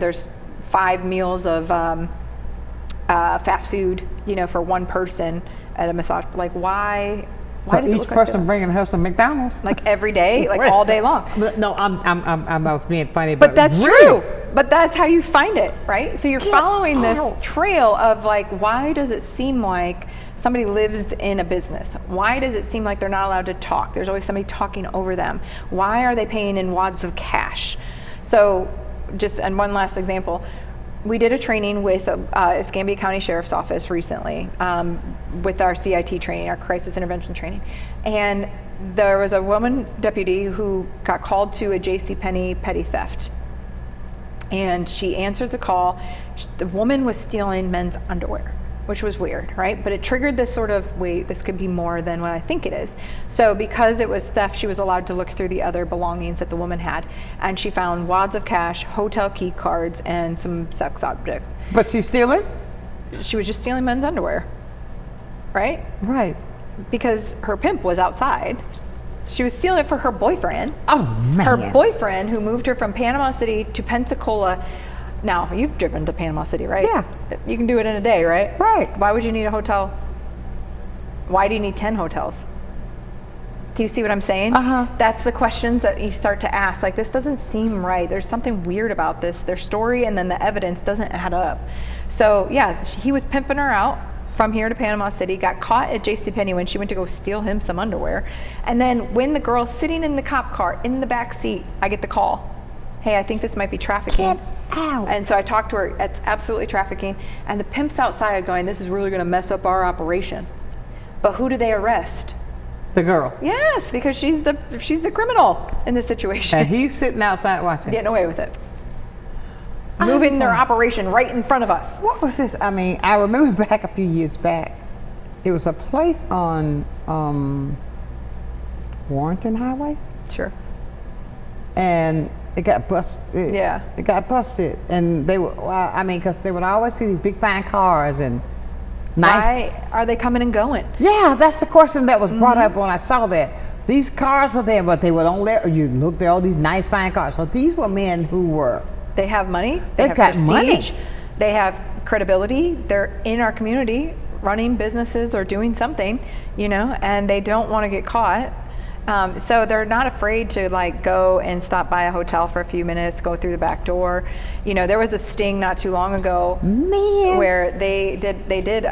there's 5 meals of fast food, for one person at a massage. Like, why? So each person bringing her some McDonald's, like every day, like all day long. No, I was being funny, but that's really? true. But that's how you find it, right? So you're following this trail of, like, why does it seem like somebody lives in a business? Why does it seem like they're not allowed to talk? There's always somebody talking over them. Why are they paying in wads of cash? So and one last example, we did a training with Escambia County Sheriff's Office recently with our CIT training, our crisis intervention training. And there was a woman deputy who got called to a JCPenney petty theft. And she answered the call. The woman was stealing men's underwear, which was weird, right? But it triggered this sort of, wait, this could be more than what I think it is. So because it was theft, she was allowed to look through the other belongings that the woman had, and she found wads of cash, hotel key cards, and some sex objects. But she's stealing? She was just stealing men's underwear, right? Right. Because her pimp was outside. She was stealing it for her boyfriend. Oh, man. Her boyfriend, who moved her from Panama City to Pensacola. Now, you've driven to Panama City, right? Yeah. You can do it in a day, right? Right. Why would you need a hotel? Why do you need 10 hotels? Do you see what I'm saying? Uh-huh. That's the questions that you start to ask. Like, this doesn't seem right. There's something weird about this. Their story and then the evidence doesn't add up. So, yeah, he was pimping her out from here to Panama City, got caught at JCPenney when she went to go steal him some underwear. And then when the girl's sitting in the cop car in the back seat, I get the call. Hey, I think this might be trafficking. Get out. And so I talked to her, it's absolutely trafficking. And the pimp's outside going, this is really gonna mess up our operation. But who do they arrest? The girl. Yes, because she's the criminal in this situation. And he's sitting outside watching. Getting away with it. Moving their operation right in front of us. What was this? I mean, I remember back a few years back, it was a place on Warrenton Highway. Sure. And it got busted. Yeah. It got busted. And they were, I mean, because they would always see these big fine cars and nice. Why are they coming and going? Yeah, that's the question that was brought up when I saw that. These cars were there, but they would only let you look there, all these nice fine cars. So these were men who were. They have money. They've have got prestige. money. They have credibility. They're in our community, running businesses or doing something, you know, and they don't want to get caught. So they're not afraid to like go and stop by a hotel for a few minutes, go through the back door. You know, there was a sting not too long ago where they did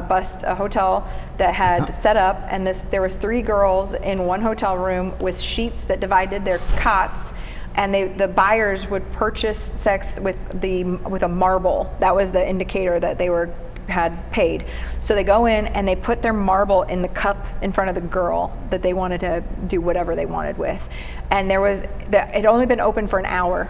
bust a hotel that had set up, and there was 3 girls in one hotel room with sheets that divided their cots. And the buyers would purchase sex with a marble. That was the indicator that they had paid. So they go in and they put their marble in the cup in front of the girl that they wanted to do whatever they wanted with. And it had only been open for an hour.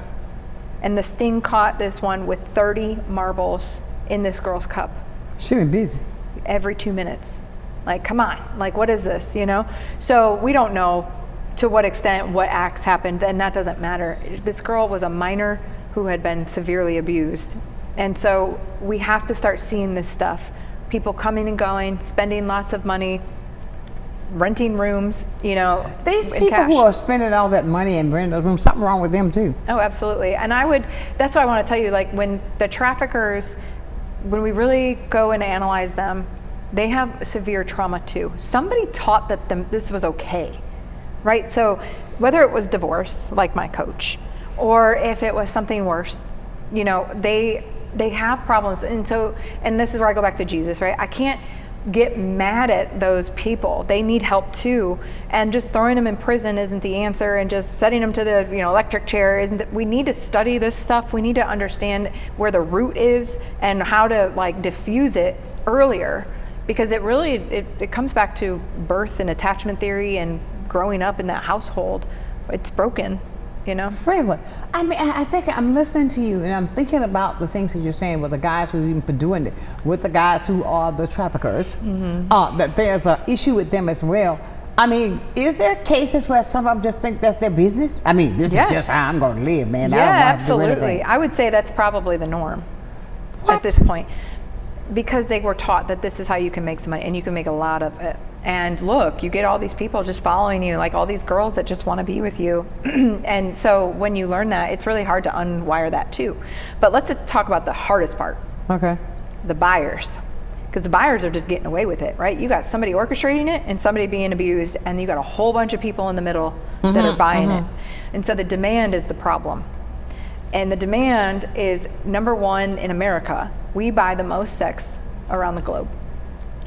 And the sting caught this one with 30 marbles in this girl's cup. She been busy. Every 2 minutes. Like, come on, like what is this, you know? So we don't know to what extent what acts happened, and that doesn't matter. This girl was a minor who had been severely abused. And so we have to start seeing this stuff. People coming and going, spending lots of money, renting rooms, you know, these in people cash. who are spending all that money and renting those rooms, something wrong with them too. Oh, absolutely. And that's why I want to tell you, like when the traffickers, when we really go and analyze them, they have severe trauma too. Somebody taught this was okay. Right? So whether it was divorce, like my coach, or if it was something worse, you know, they have problems. And this is where I go back to Jesus, right? I can't get mad at those people. They need help too. And just throwing them in prison isn't the answer, and just setting them to the, you know, electric chair isn't. We need to study this stuff. We need to understand where the root is and how to like diffuse it earlier, because it comes back to birth and attachment theory and growing up in that household. It's broken, you know? Really? I mean, I think I'm listening to you and I'm thinking about the things that you're saying with the guys who even been doing it, with the guys who are the traffickers, that there's an issue with them as well. I mean, is there cases where some of them just think that's their business? I mean, this is just how I'm going to live, man. Yeah, I don't want absolutely. to do anything. I would say that's probably the norm at this point, because they were taught that this is how you can make some money and you can make a lot of it. And look, you get all these people just following you, like all these girls that just want to be with you. And so when you learn that, it's really hard to unwire that too. But let's talk about the hardest part. Okay. The buyers. Because the buyers are just getting away with it, right? You got somebody orchestrating it and somebody being abused, and you got a whole bunch of people in the middle that are buying it. And so the demand is the problem. And the demand is number one in America. We buy the most sex around the globe.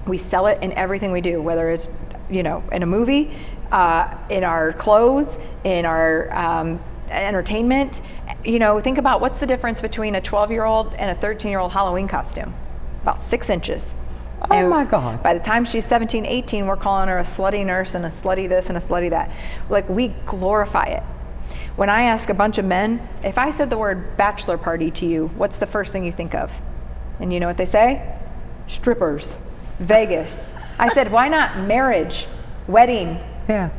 We sell it in everything we do, whether it's, you know, in a movie, in our clothes, in our entertainment. You know, think about what's the difference between a 12-year-old and a 13-year-old Halloween costume? About 6 inches. Oh my God. By the time she's 17, 18, we're calling her a slutty nurse and a slutty this and a slutty that. Like, we glorify it. When I ask a bunch of men, if I said the word bachelor party to you, what's the first thing you think of? And you know what they say? Strippers. Vegas. I said, why not marriage, wedding? Yeah.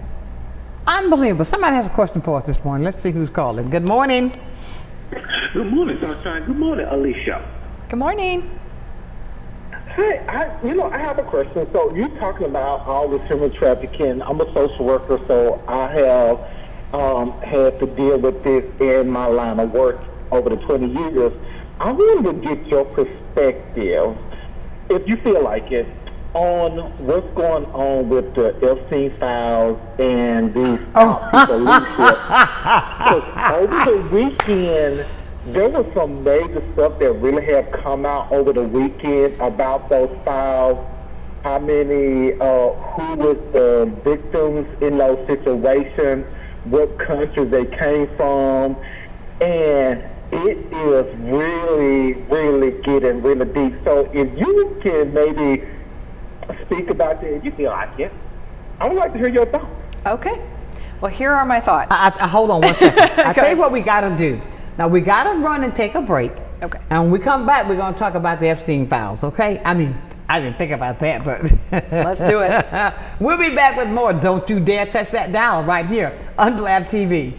Unbelievable. Somebody has a question for us this morning. Let's see who's calling. Good morning. Good morning, Sonshine. Good morning, Alicia. Good morning. Hey, I have a question. So you're talking about all this human trafficking. I'm a social worker, so I have had to deal with this in my line of work over the 20 years. I wanted to get your perspective, if you feel like it, on what's going on with the Epstein files and these people leadership. Over the weekend, there was some major stuff that really have come out over the weekend about those files. How many, who was the victims in those situations, what countries they came from, and it is really, really getting really deep. So if you can maybe speak about that, if you feel like it, I would like to hear your thoughts. Okay. Well, here are my thoughts. Hold on one second. I'll tell you what we got to do. Now, we got to run and take a break. Okay. And when we come back, we're going to talk about the Epstein files, okay? I mean, I didn't think about that, but let's do it. We'll be back with more. Don't you dare touch that dial right here on Blab TV.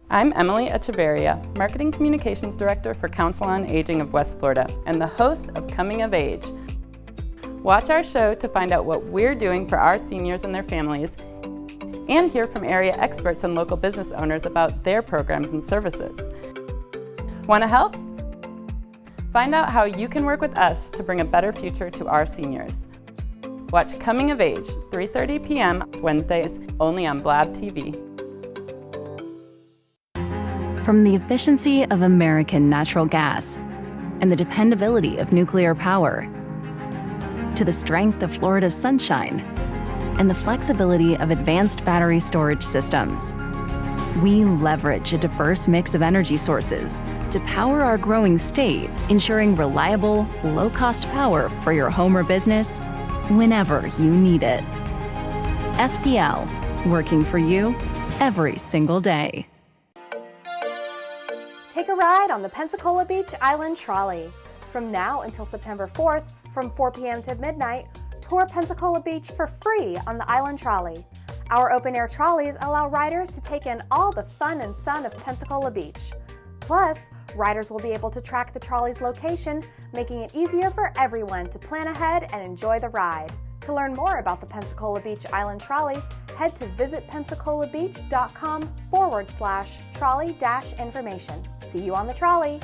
I'm Emily Echeverria, Marketing Communications Director for Council on Aging of West Florida and the host of Coming of Age. Watch our show to find out what we're doing for our seniors and their families, and hear from area experts and local business owners about their programs and services. Want to help? Find out how you can work with us to bring a better future to our seniors. Watch Coming of Age, 3:30 p.m. Wednesdays, only on Blab TV. From the efficiency of American natural gas and the dependability of nuclear power, to the strength of Florida's sunshine and the flexibility of advanced battery storage systems, we leverage a diverse mix of energy sources to power our growing state, ensuring reliable, low-cost power for your home or business whenever you need it. FPL, working for you every single day. Take a ride on the Pensacola Beach Island Trolley. From now until September 4th, from 4 p.m. to midnight, tour Pensacola Beach for free on the Island Trolley. Our open-air trolleys allow riders to take in all the fun and sun of Pensacola Beach. Plus, riders will be able to track the trolley's location, making it easier for everyone to plan ahead and enjoy the ride. To learn more about the Pensacola Beach Island Trolley, head to visitpensacolabbeach.com/trolley-information. See you on the trolley.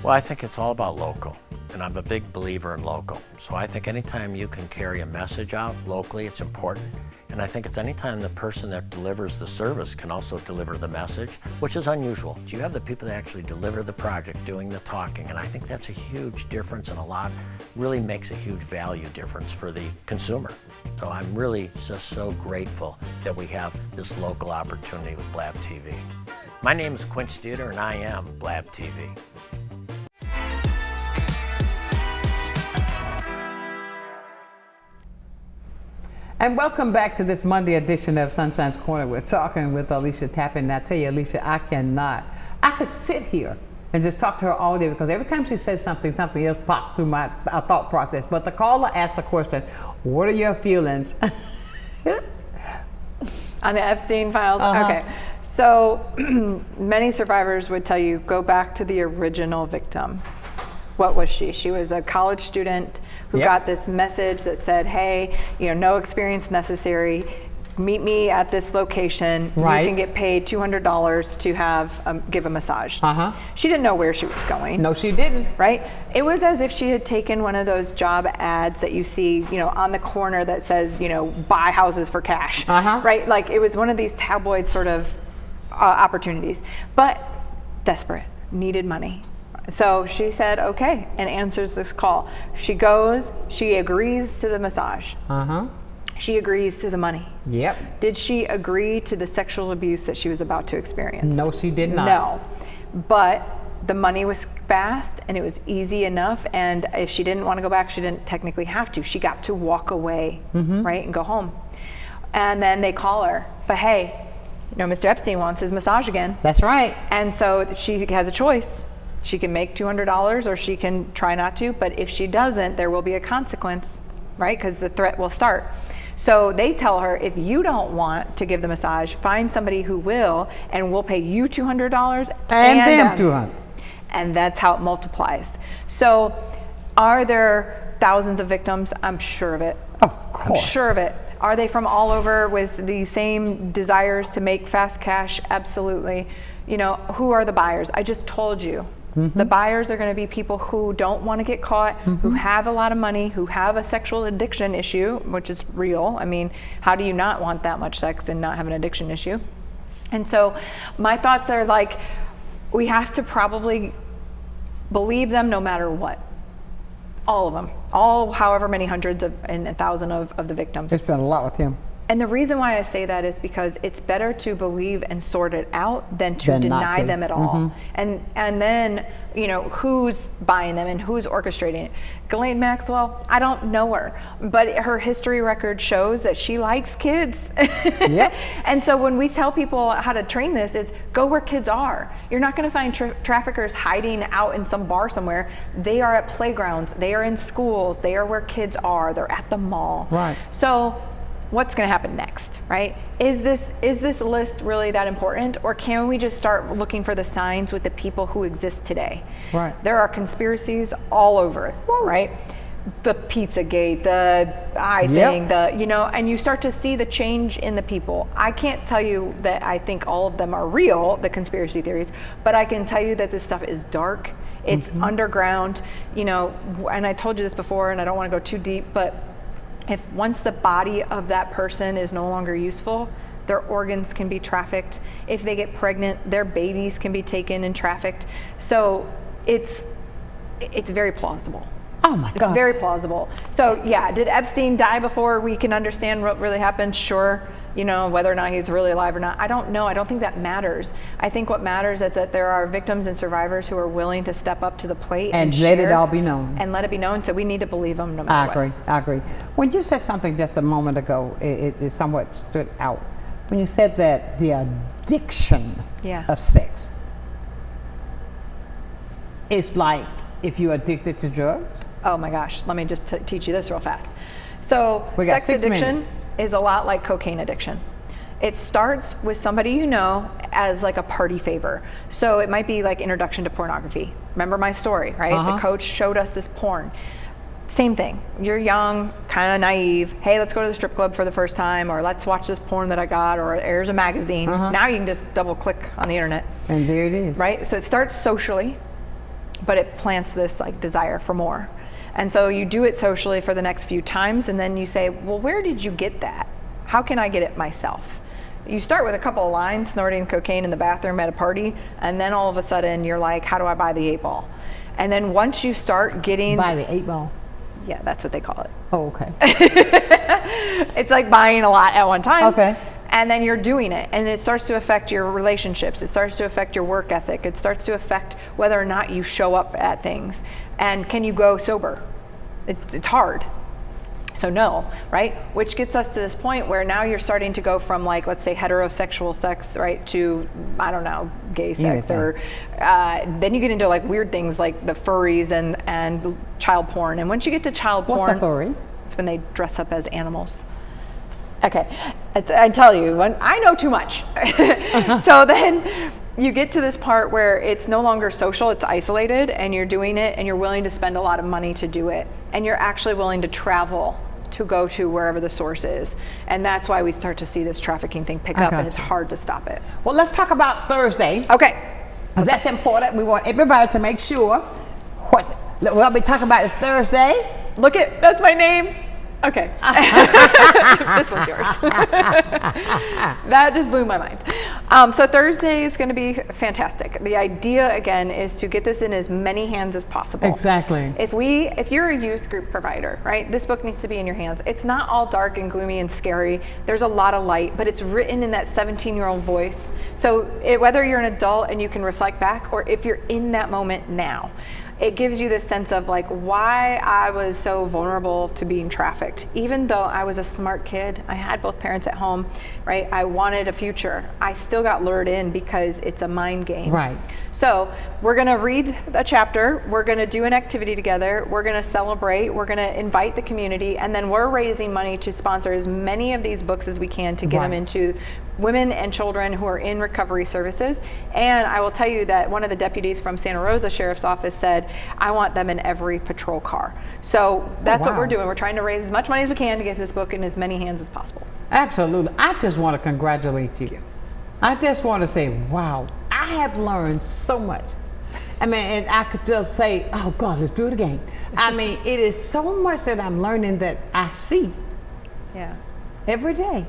Well, I think it's all about local, and I'm a big believer in local. So I think anytime you can carry a message out locally, it's important. And I think it's anytime the person that delivers the service can also deliver the message, which is unusual. You have the people that actually deliver the project doing the talking, and I think that's a huge difference, and really makes a huge value difference for the consumer. So I'm really just so grateful that we have this local opportunity with Blab TV. My name is Quint Studer, and I am Blab TV. And welcome back to this Monday edition of Sunshine's Corner. We're talking with Alicia Tappan. And I tell you, Alicia, I could sit here and just talk to her all day, because every time she says something, something else pops through my thought process. But the caller asked a question, what are your feelings? On the Epstein files? Okay. So many survivors would tell you, go back to the original victim. What was she? She was a college student who got this message that said, hey, no experience necessary. Meet me at this location. Right. You can get paid $200 to give a massage. She didn't know where she was going. No, she didn't. Right? It was as if she had taken one of those job ads that you see, on the corner that says, buy houses for cash. Right? Like it was one of these tabloid sort of opportunities, but desperate, needed money. So she said, okay, and answers this call. She goes, she agrees to the massage. She agrees to the money. Yep. Did she agree to the sexual abuse that she was about to experience? No, she did not. No, but the money was fast and it was easy enough, and if she didn't want to go back, she didn't technically have to. She got to walk away, right, and go home. And then they call her, but hey, Mr. Epstein wants his massage again. That's right. And so she has a choice. She can make $200 or she can try not to, but if she doesn't, there will be a consequence, right? Because the threat will start. So they tell her, if you don't want to give the massage, find somebody who will, and we'll pay you $200 and them $200. And that's how it multiplies. So are there thousands of victims? I'm sure of it. Of course. I'm sure of it. Are they from all over with the same desires to make fast cash? Absolutely. Who are the buyers? I just told you. The buyers are going to be people who don't want to get caught, who have a lot of money, who have a sexual addiction issue, which is real. I mean, how do you not want that much sex and not have an addiction issue? And so my thoughts are like, we have to probably believe them no matter what. All of them, however many hundreds and 1,000 of the victims. It's been a lot with him. And the reason why I say that is because it's better to believe and sort it out than to deny them at all. And then, you know, who's buying them and who's orchestrating it. Ghislaine Maxwell, I don't know her, but her history record shows that she likes kids. Yep. And so when we tell people how to train this, is go where kids are. You're not going to find traffickers hiding out in some bar somewhere. They are at playgrounds. They are in schools. They are where kids are. They're at the mall. Right. So what's going to happen next, right? Is this list really that important, or can we just start looking for the signs with the people who exist today? Right. There are conspiracies all over it, right? The Pizzagate, the eye thing, and you start to see the change in the people. I can't tell you that I think all of them are real, the conspiracy theories, but I can tell you that this stuff is dark. It's underground, and I told you this before, and I don't want to go too deep, but if once the body of that person is no longer useful, their organs can be trafficked. If they get pregnant, their babies can be taken and trafficked. So it's very plausible. Oh my God. It's very plausible. So yeah, did Epstein die before we can understand what really happened? Sure. Whether or not he's really alive or not, I don't know. I don't think that matters. I think what matters is that there are victims and survivors who are willing to step up to the plate and let it all be known. And let it be known. So we need to believe them no matter what. I agree. When you said something just a moment ago, it somewhat stood out. When you said that the addiction of sex is like if you're addicted to drugs. Oh my gosh, let me just teach you this real fast. So we got sex 6 addiction minutes. Is a lot like cocaine addiction. It starts with somebody you know as like a party favor. So it might be like introduction to pornography. Remember my story, right? The coach showed us this porn. Same thing. You're young, kind of naive. Hey, let's go to the strip club for the first time, or let's watch this porn that I got, or here's a magazine. Now you can just double click on the internet. And there it is. Right? So it starts socially, but it plants this like desire for more. And so you do it socially for the next few times, and then you say, well, where did you get that? How can I get it myself? You start with a couple of lines, snorting cocaine in the bathroom at a party, and then all of a sudden you're like, how do I buy the 8-ball? And then once you start getting... Buy the 8-ball? Yeah, that's what they call it. Oh, okay. It's like buying a lot at one time. Okay. And then you're doing it, and it starts to affect your relationships. It starts to affect your work ethic. It starts to affect whether or not you show up at things. And can you go sober? It's hard. So no, right? Which gets us to this point where now you're starting to go from like, let's say heterosexual sex, right, to, I don't know, gay sex, or then you get into like weird things like the furries and child porn. And once you get to child porn, what's a furry? It's when they dress up as animals. Okay, I tell you, I know too much. So then you get to this part where it's no longer social, it's isolated, and you're doing it, and you're willing to spend a lot of money to do it, and you're actually willing to travel to go to wherever the source is. And that's why we start to see this trafficking thing pick up, and it's hard to stop it. Well, let's talk about Thursday. Okay. That's important. We want everybody to make sure what we'll be talking about is Thursday. Look at, that's my name. Okay. This one's yours. That just blew my mind. So Thursday is going to be fantastic. The idea, again, is to get this in as many hands as possible. Exactly. If you're a youth group provider, right, this book needs to be in your hands. It's not all dark and gloomy and scary. There's a lot of light, but it's written in that 17-year-old voice. So whether you're an adult and you can reflect back, or if you're in that moment now, it gives you this sense of like why I was so vulnerable to being trafficked. Even though I was a smart kid, I had both parents at home, right? I wanted a future. I still got lured in because it's a mind game. Right. So we're gonna read a chapter, we're gonna do an activity together, we're gonna celebrate, we're gonna invite the community, and then we're raising money to sponsor as many of these books as we can to get them into women and children who are in recovery services. And I will tell you that one of the deputies from Santa Rosa Sheriff's Office said, I want them in every patrol car. So that's what we're doing. We're trying to raise as much money as we can to get this book in as many hands as possible. Absolutely. I just want to congratulate you. I just want to say, wow, I have learned so much. I mean, and I could just say, oh God, let's do it again. I mean, it is so much that I'm learning that I see every day.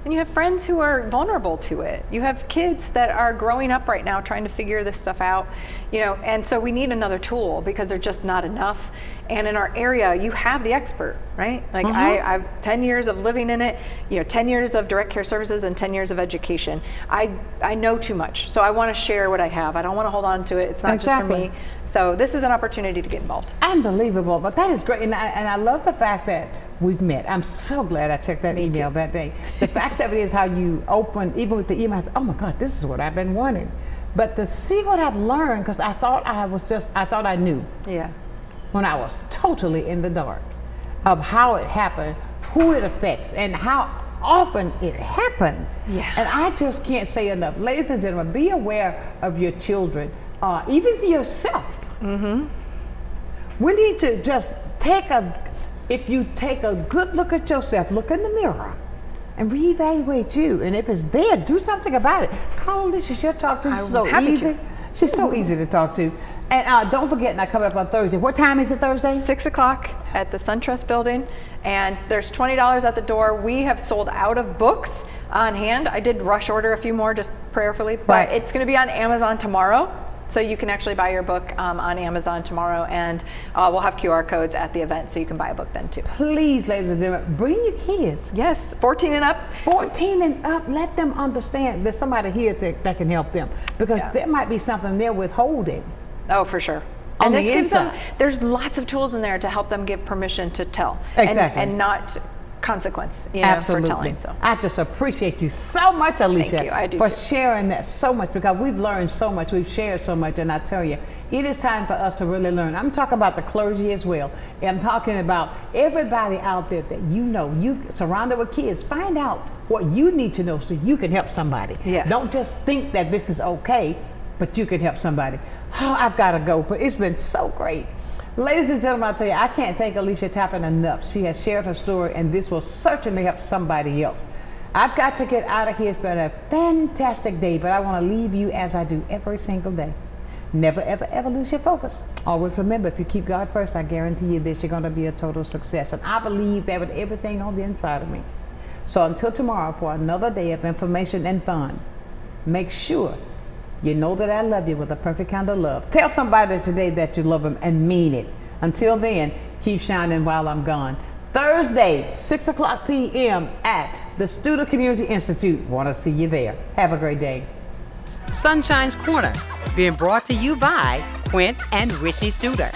And you have friends who are vulnerable to it. You have kids that are growing up right now trying to figure this stuff out, you know, and so we need another tool because there's just not enough. And in our area, you have the expert, right? Like I've 10 years of living in it, you know, 10 years of direct care services and 10 years of education. I know too much, so I want to share what I have. I don't want to hold on to it. It's not just for me. So this is an opportunity to get involved. Unbelievable, but that is great. And I love the fact that we've met. I'm so glad I checked that email that day. The fact of it is how you open, even with the email, I said, oh my God, this is what I've been wanting. But to see what I've learned, because I thought I knew. Yeah. When I was totally in the dark of how it happened, who it affects, and how often it happens. Yeah. And I just can't say enough. Ladies and gentlemen, be aware of your children, even to yourself. We need to just if you take a good look at yourself, look in the mirror and reevaluate you. And if it's there, do something about it. Call Alicia, she'll talk to you. She's so easy. She's so easy to talk to. And don't forget, now coming up on Thursday. What time is it Thursday? 6 o'clock at the SunTrust building. And there's $20 at the door. We have sold out of books on hand. I did rush order a few more just prayerfully, but it's going to be on Amazon tomorrow. So you can actually buy your book on Amazon tomorrow, and we'll have QR codes at the event so you can buy a book then too. Please, ladies and gentlemen, bring your kids. Yes, 14 and up. 14 and up, let them understand there's somebody here that can help them, because there might be something they're withholding. Oh, for sure. On and the inside. There's lots of tools in there to help them give permission to tell. Exactly. And not consequence, you know, for telling. So I just appreciate you so much, Alicia, Thank you. I do for too. sharing that so much, because we've learned so much, we've shared so much, and I tell you, it is time for us to really learn. I'm talking about the clergy as well. I'm talking about everybody out there that you know, you surrounded with kids. Find out what you need to know so you can help somebody. Yes. Don't just think that this is okay, but you can help somebody. Oh, I've got to go, but it's been so great. Ladies and gentlemen, I tell you, I can't thank Alicia Tappan enough. She has shared her story, and this will certainly help somebody else. I've got to get out of here. It's been a fantastic day, but I want to leave you as I do every single day. Never, ever, ever lose your focus. Always remember, if you keep God first, I guarantee you this, you're going to be a total success. And I believe that with everything on the inside of me. So until tomorrow for another day of information and fun, make sure you know that I love you with a perfect kind of love. Tell somebody today that you love them and mean it. Until then, keep shining while I'm gone. Thursday, 6 o'clock p.m. at the Studer Community Institute. Want to see you there. Have a great day. Sunshine's Corner, being brought to you by Quint and Richie Studer.